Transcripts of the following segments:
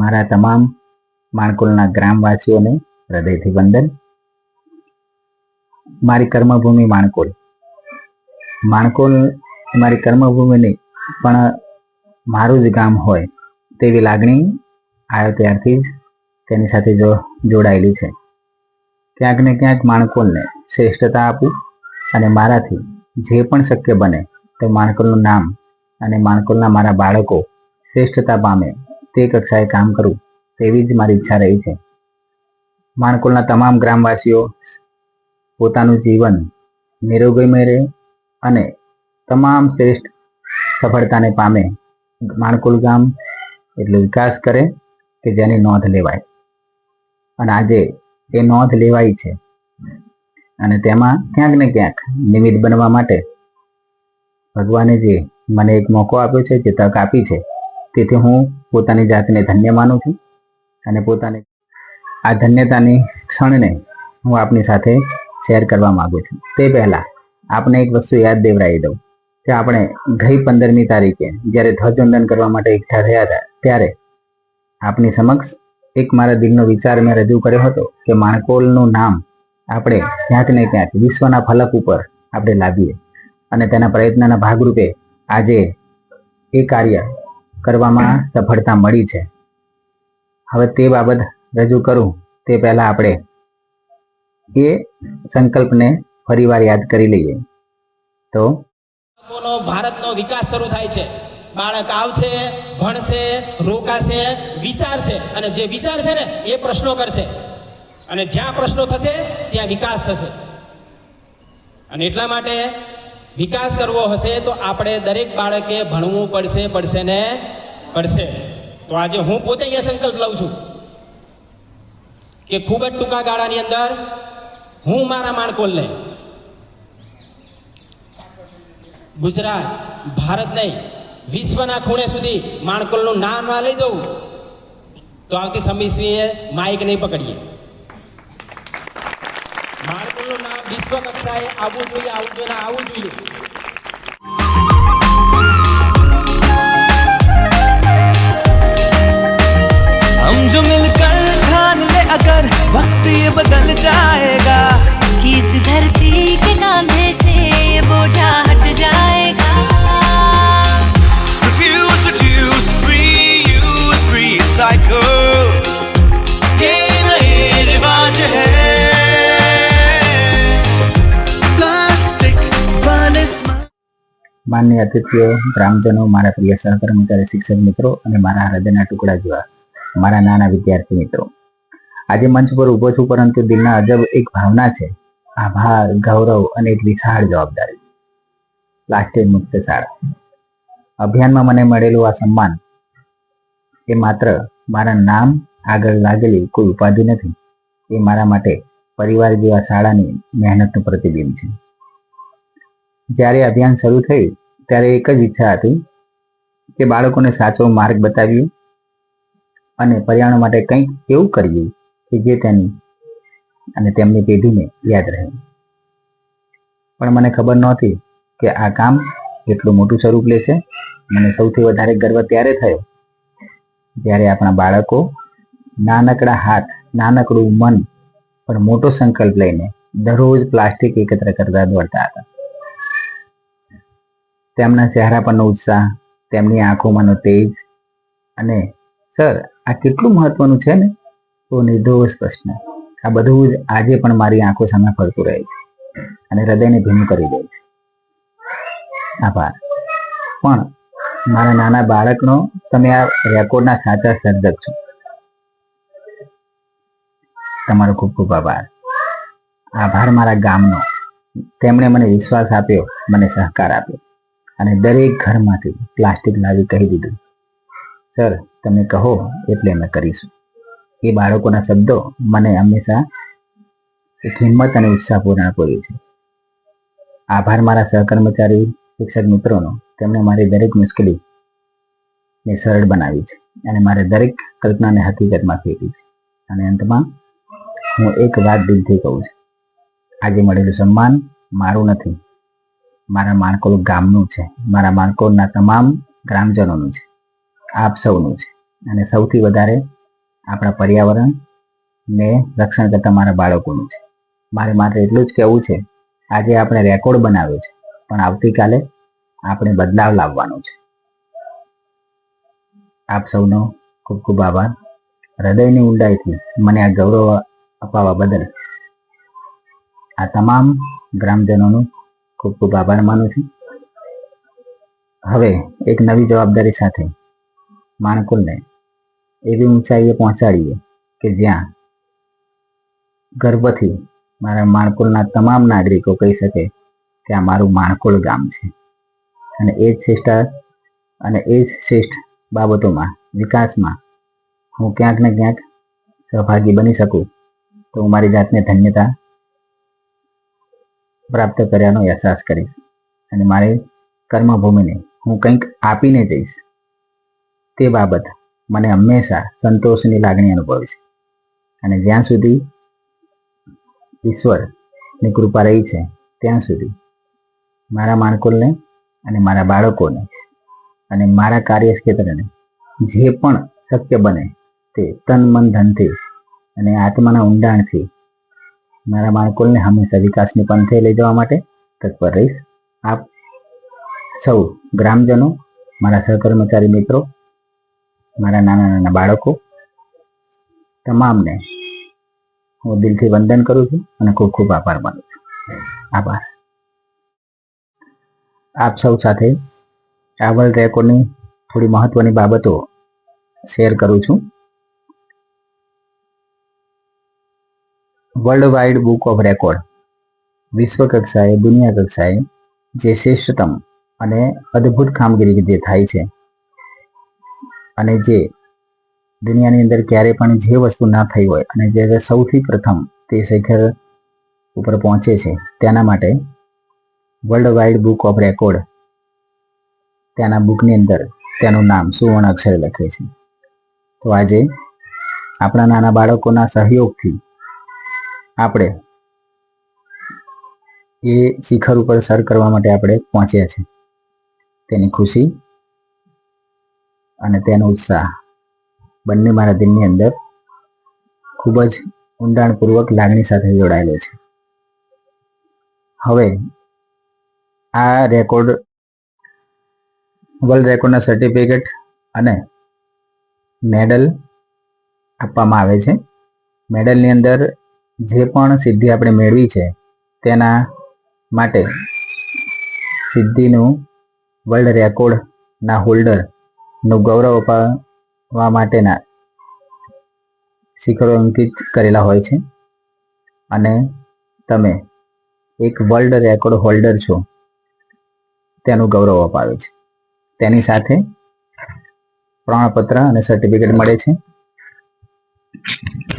મારા તમામ માણકોલના ગ્રામવાસીઓને હૃદયથી વંદન. મારી કર્મભૂમિ માણકોલ મારી કર્મભૂમિ નહીં પણ મારું જ ગામ હોય તેવી લાગણી આવ્યો ત્યારથી જ તેની સાથે જોડાયેલી છે. ક્યાંક ને ક્યાંક માણકોલને શ્રેષ્ઠતા આપું અને મારાથી જે પણ શક્ય બને તો માણકોલનું નામ અને માણકોલના મારા બાળકો શ્રેષ્ઠતા પામે તે કક્ષાએ કામ કરું તેવી જ મારી ઈચ્છા રહી છે. માણકોલના તમામ ગ્રામવાસીઓ પોતાનું જીવન નિરોગીમય રહે અને તમામ શ્રેષ્ઠ સફળતાને પામે. માણકોલ ગામ એટલો વિકાસ કરે કે જેની નોંધ લેવાય, અને આજે એ નોંધ લેવાય છે અને તેમાં ક્યાંક ને ક્યાંક નિમિત્ત બનવા માટે ભગવાને જે મને એક મોકો આપ્યો છે, જે તક આપી છે, તેથી હું પોતાની જાતને ધન્ય માનું છું અને પોતાની આ ધન્યતાની ક્ષણને હું આપની સાથે શેર કરવા માંગુ છું. તે પહેલા આપને એક વસ્તુ યાદ દેવડાવી દઉં કે આપણે ગઈ 15મી તારીખે જ્યારે ધ્વજવંદન કરવા માટે એકઠા થયા હતા ત્યારે આપની સમક્ષ એક મારા દિલનો વિચાર મેં રજૂ કર્યો હતો કે માણકોલનું નામ આપણે ક્યાંક ને ક્યાંક વિશ્વના ફલક ઉપર આપણે લાવીએ, અને તેના પ્રયત્નના ભાગરૂપે આજે એ કાર્ય કરવામાં સફળતા મળી છે. હવે તે બાબત રજૂ કરું તે પહેલા આપણે એ સંકલ્પને ફરીવાર યાદ કરી લઈએ. તો ભારતનો વિકાસ શરૂ થાય છે. બાળક આવશે, ભણશે, રોકાશે, વિચારશે, અને જે વિચાર છે ને એ પ્રશ્નો કરશે, અને જ્યાં પ્રશ્નો થશે ત્યાં વિકાસ થશે. અને એટલા માટે વિકાસ કરવો હશે તો આપણે દરેક બાળકે ભણવું પડશે ને પડશે. તો આજે હું પોતે અહીંયા સંકલ્પ લઉં છું કે ખૂબ જ ટૂંકા ગાળાની અંદર હું મારા માણકોલને ગુજરાત, ભારત નહીં, વિશ્વના ખૂણે સુધી માણકોલનું નામ ના લઈ જવું તો આવતી 26મીએ માઇક નહીં પકડીએ. માણકોલનું નામ વિશ્વ કક્ષાએ આવવું જોઈએ. हम जो मिलकर ठान ले अगर वक्त ये बदल जाएगा कि इस धरती के कांधे से ये बोझा हट जाएगा. Refuse, reduce, reuse, recycle, ये नए रिवाज है. प्लास्टिक માન્ય અતિથિઓ, ગ્રામજનો, મારા પ્રિય સહકર્મચારી, શિક્ષક મિત્રો અને મારા હૃદયના ટુકડા જેવા મારા નાના વિદ્યાર્થી મિત્રો, આજે મંચ પર ઊભો છું, પરંતુ દિલના અજબ એક ભાવના છે, આભાર, ગૌરવ અને એક વિશાળ જવાબદારી. પ્લાસ્ટિક મુક્ત શાળા અભિયાનમાં મને મળેલું આ સન્માન એ માત્ર મારા નામ આગળ લાગેલી કોઈ ઉપાધિ નથી. એ મારા માટે પરિવાર જેવા શાળાની મહેનતનું પ્રતિબિંબ છે. જ્યારે અભિયાન શરૂ થયું ત્યારે એક જ ઈચ્છા હતી કે બાળકોને સાચો માર્ગ બતાવ્યો અને પર્યાવરણ માટે કંઈક એવું કરીએ કે જે તેમની પેઢીને યાદ રહે. પણ મને ખબર નહોતી કે આ કામ એટલું મોટું સ્વરૂપ લેશે. મને સૌથી વધારે ગર્વ ત્યારે થયો જ્યારે આપણા બાળકો નાનકડા હાથ, નાનકડું મન પણ મોટો સંકલ્પ લઈને દરરોજ પ્લાસ્ટિક એકત્ર કરતા દોડતા હતા. તેમના ચહેરા પરનો ઉત્સાહ, તેમની આંખોમાંનો તેજ અને સર આ કેટલું મહત્વનું છે ને તો નિર્દોષ પ્રશ્ન, આ બધું જ આજે પણ મારી આંખો સામે ફરતું રહે છે અને હૃદયને ભીનું કરી દે છે. આભાર. પણ મારા નાના બાળકનો તમે આ રેકોર્ડના સાચા સર્જક છો. તમારો ખૂબ ખૂબ આભાર. આભાર મારા ગામનો, તેમણે મને વિશ્વાસ આપ્યો, મને સહકાર આપ્યો અને દરેક ઘરમાંથી પ્લાસ્ટિક લાવી કહી દીધું, સર તમે કહો એટલે અમે કરીશું. એ બાળકોના શબ્દો મને હંમેશા એક હિંમત અને ઉત્સાહ પૂર્ણ કર્યું છે. આભાર મારા સહકર્મચારી, શિક્ષક મિત્રોનો, તેમણે મારી દરેક મુશ્કેલીને સરળ બનાવી છે અને મારે દરેક કલ્પનાને હકીકતમાં ફેરવી છે. અને અંતમાં હું એક વાત દિલથી કહું છું, આજે મળેલું સન્માન મારું નથી, મારા માણકોલ ગામનું છે, મારા માણકોલના તમામ ગ્રામજનોનું છે, આપ સૌનું છે. અને સૌથી વધારે આપણા પર્યાવરણને રક્ષણ કરતા મારા બાળકોનું છે. મારે માત્ર એટલું જ કહેવું છે, આજે આપણે રેકોર્ડ બનાવ્યો છે, પણ આવતીકાલે આપણે બદલાવ લાવવાનો છે. આપ સૌનો ખૂબ ખૂબ આભાર. હૃદયની ઊંડાઈથી મને આ ગૌરવ અપાવવા બદલ આ તમામ ગ્રામજનોનો ખૂબ ખૂબ આભાર માનું છું. હવે એક નવી જવાબદારી સાથે માણકુલને એવી ઊંચાઈએ પહોંચાડીએ કે જ્યાં ગર્વથી મારા માણકુલના તમામ નાગરિકો કહી શકે કે આ મારું માણકુલ ગામ છે. અને એ જ શ્રેષ્ઠ બાબતોમાં, વિકાસમાં હું ક્યાંક ને ક્યાંક સહભાગી બની શકું તો હું મારી જાતને ધન્યતા પ્રાપ્ત કર્યાનો અહેસાસ કરીશ. અને મારી કર્મભૂમિને હું કંઈક આપીને જઈશ, તે બાબત મને હંમેશા સંતોષની લાગણી અનુભવીશ. અને જ્યાં સુધી ઈશ્વરની કૃપા રહી છે ત્યાં સુધી મારા માણકુલને અને મારા બાળકોને અને મારા કાર્યક્ષેત્રને જે પણ શક્ય બને તે તન મન ધનથી અને આત્માના ઊંડાણથી મારા માણકુલને હંમેશા વિકાસની પંથે લઈ જવા માટે તત્પર રહીશ. આપ સૌ ગ્રામજનો, મારા સહકર્મચારી મિત્રો, મારા નાના નાના બાળકો, તમામને હું દિલથી વંદન કરું છું અને ખૂબ ખૂબ આભાર માનું છું. આભાર. આપ સૌ સાથે આ વર્લ્ડ રેકોર્ડની થોડી મહત્વની બાબતો શેર કરું છું. World wide book of record વિશ્વ કક્ષાએ, દુનિયા કક્ષાએ જે શ્રેષ્ઠતમ અને અદ્ભુત કામગીરી જે થાય છે અને જે દુનિયાની અંદર ક્યારે પણ જે વસ્તુ ના થઈ હોય અને જે સૌથી પ્રથમ તે શિખર ઉપર પહોંચે છે, તેના માટે world wide book of record તેના બુકની અંદર તેનું નામ સુવર્ણ અક્ષરે લખે છે. તો આજે આપણા નાના બાળકોના સહયોગથી આપણે એ શિખર ઉપર સર કરવા માટે આપણે પહોંચ્યા છે. તેની ખુશી અને તેનો ઉત્સાહ બંને મારા દિલની અંદર ખૂબ જ ઊંડાણપૂર્વક લાગણી સાથે જોડાયેલો છે. હવે આ રેકોર્ડ, વર્લ્ડ રેકોર્ડના સર્ટિફિકેટ અને મેડલ આપવામાં આવે છે. મેડલની અંદર જે પણ સિદ્ધિ આપણે મેળવી છે તેના માટે સિદ્ધિનું વર્લ્ડ રેકોર્ડના હોલ્ડરનું ગૌરવ અપાવવા માટેના શિખરો અંકિત કરેલા હોય છે. અને તમે એક વર્લ્ડ રેકોર્ડ હોલ્ડર છો તેનું ગૌરવ અપાવે છે. તેની સાથે પ્રમાણપત્ર અને સર્ટિફિકેટ મળે છે,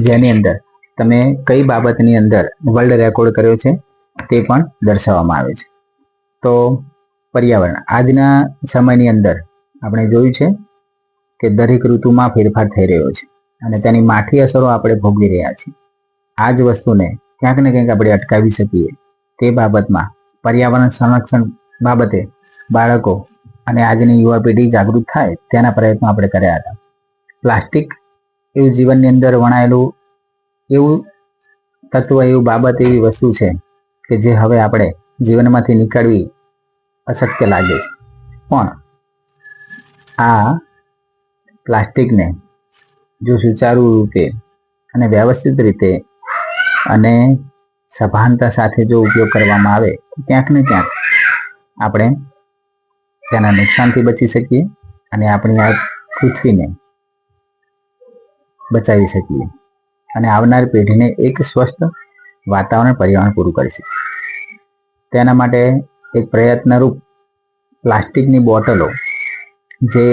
જેની અંદર તમે કઈ બાબતની અંદર વર્લ્ડ રેકોર્ડ કર્યો છે તે પણ દર્શાવવામાં આવે છે. તો પર્યાવરણ, આજના સમયની અંદર આપણે જોયું છે કે દરેક ઋતુમાં ફેરફાર થઈ રહ્યો છે અને તેની માઠી અસરો આપણે ભોગવી રહ્યા છીએ. આ જ વસ્તુને ક્યાંક ને ક્યાંક આપણે અટકાવી શકીએ તે બાબતમાં પર્યાવરણ સંરક્ષણ બાબતે બાળકો અને આજની યુવા પેઢી જાગૃત થાય તેના પ્રયત્નો આપણે કર્યા હતા. પ્લાસ્ટિક એવું જીવનની અંદર વણાયેલું એવું તત્વ, એવું બાબત, એવી વસ્તુ છે કે જે હવે આપણે જીવનમાંથી નીકળવી અશક્ય લાગે છે. પણ આ પ્લાસ્ટિકને જો સુચારુ રૂપે અને વ્યવસ્થિત રીતે અને સભાનતા સાથે જો ઉપયોગ કરવામાં આવે તો ક્યાંક ને ક્યાંક આપણે તેના નુકસાનથી બચી શકીએ અને આપણી આ પૃથ્વીને બચાવી શકીએ અને આવનાર પેઢીને એક સ્વસ્થ વાતાવરણ, પર્યાવરણ પૂરું કરી શકીએ. તેના માટે એક પ્રયત્નરૂપ પ્લાસ્ટિકની બોટલો, જે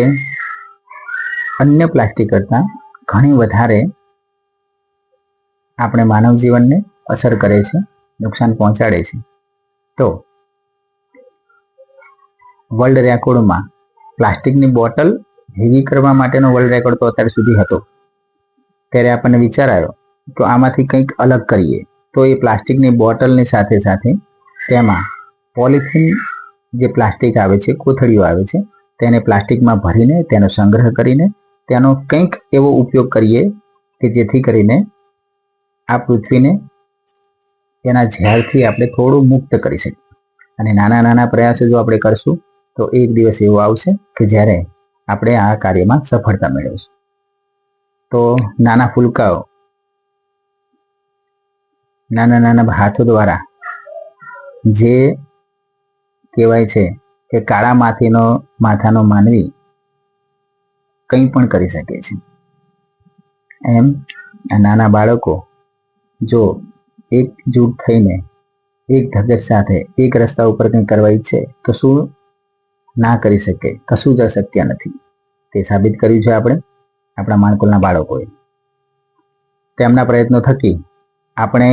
અન્ય પ્લાસ્ટિક કરતાં ઘણી વધારે આપણે માનવ જીવનને અસર કરે છે, નુકસાન પહોંચાડે છે, તો વર્લ્ડ રેકોર્ડમાં પ્લાસ્ટિકની બોટલ ભેગી કરવા માટેનો વર્લ્ડ રેકોર્ડ તો અત્યાર સુધી હતો. ત્યારે આપણને વિચાર આવ્યો તો આમાંથી કંઈક અલગ કરીએ. તો એ પ્લાસ્ટિકની બોટલની સાથે સાથે તેમાં પોલિથીન જે પ્લાસ્ટિક આવે છે, કોથળીઓ આવે છે, તેને પ્લાસ્ટિકમાં ભરીને તેનો સંગ્રહ કરીને તેનો કંઈક એવો ઉપયોગ કરીએ કે જેથી કરીને આ પૃથ્વીને તેના ઝેરથી આપણે થોડું મુક્ત કરી શકીએ. અને નાના નાના પ્રયાસો જો આપણે કરશું તો એક દિવસ એવો આવશે કે જ્યારે આપણે આ કાર્યમાં સફળતા મેળવીશું. તો નાના ફૂલકાઓ નાના નાના હાથો દ્વારા જે કહેવાય છે કે કાળા માથાનો માનવી કંઈ પણ કરી શકે છે, એમ આ નાના બાળકો જો એકજૂટ થઈને એક ધગશ સાથે એક રસ્તા ઉપર કંઈ કરવા ઈચ્છે તો શું ના કરી શકે? કશું જ અશક્ય નથી. તે સાબિત કર્યું છે આપણે આપણા માણકોલના બાળકોએ. તેમના પ્રયત્નો થકી આપણે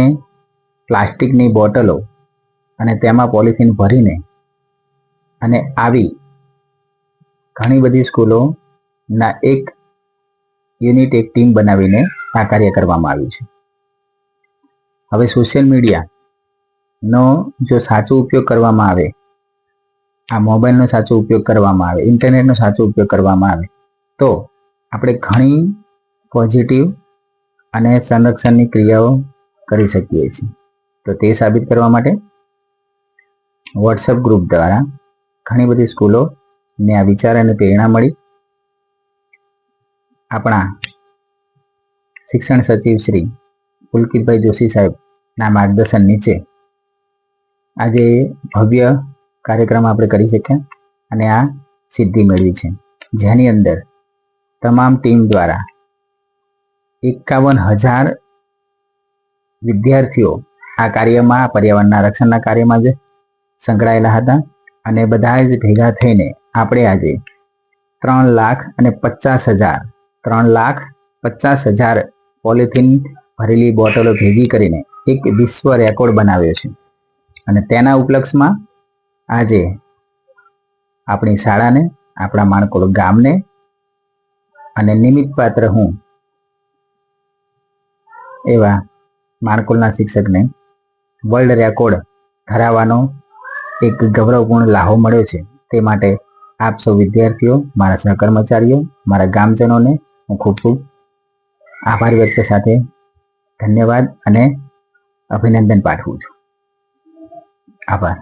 પ્લાસ્ટિકની બોટલો અને તેમાં પોલિથીન ભરીને અને આવી ઘણી બધી સ્કૂલોના એક યુનિટ, એક ટીમ બનાવીને આ કાર્ય કરવામાં આવ્યું છે. હવે સોશિયલ મીડિયાનો જો સાચો ઉપયોગ કરવામાં આવે, આ મોબાઈલનો સાચો ઉપયોગ કરવામાં આવે, ઇન્ટરનેટનો સાચો ઉપયોગ કરવામાં આવે તો આપણે ઘણી પોઝિટિવ અને સંરક્ષણની ક્રિયાઓ કરી શકીએ છીએ. તો તે સાબિત કરવા માટે વોટ્સએપ ગ્રુપ દ્વારા ઘણી બધી સ્કૂલોને આ વિચાર અને પ્રેરણા મળી. આપણા શિક્ષણ સચિવ શ્રી પુલકિતભાઈ જોશી સાહેબના માર્ગદર્શન નીચે આજે ભવ્ય કાર્યક્રમ આપણે કરી શક્યા અને આ સિદ્ધિ મેળવી છે, જેની અંદર તમામ ટીમ દ્વારા 51,000 વિદ્યાર્થીઓ આ કાર્યમાં, પર્યાવરણના રક્ષણના કાર્યમાં જ સંકળાયેલા હતા. અને બધા જ ભેગા થઈને આપણે આજે 3,50,000 પોલિથીન ભરેલી બોટલો ભેગી કરીને એક વિશ્વ રેકોર્ડ બનાવ્યો છે. અને તેના ઉપલક્ષમાં આજે આપણી શાળાને, આપણા માણકોલ ગામને અને નિમિત્ત પાત્ર હું એવા માણકોલના શિક્ષકને વર્લ્ડ રેકોર્ડ ધરાવવાનો એક ગૌરવપૂર્ણ લાહો મળ્યો છે. તે માટે આપ સૌ વિદ્યાર્થીઓ, મારા સહકર્મચારીઓ, મારા ગામજનોને હું ખૂબ ખૂબ આભાર વ્યક્ત સાથે ધન્યવાદ અને અભિનંદન પાઠવું છું. આભાર.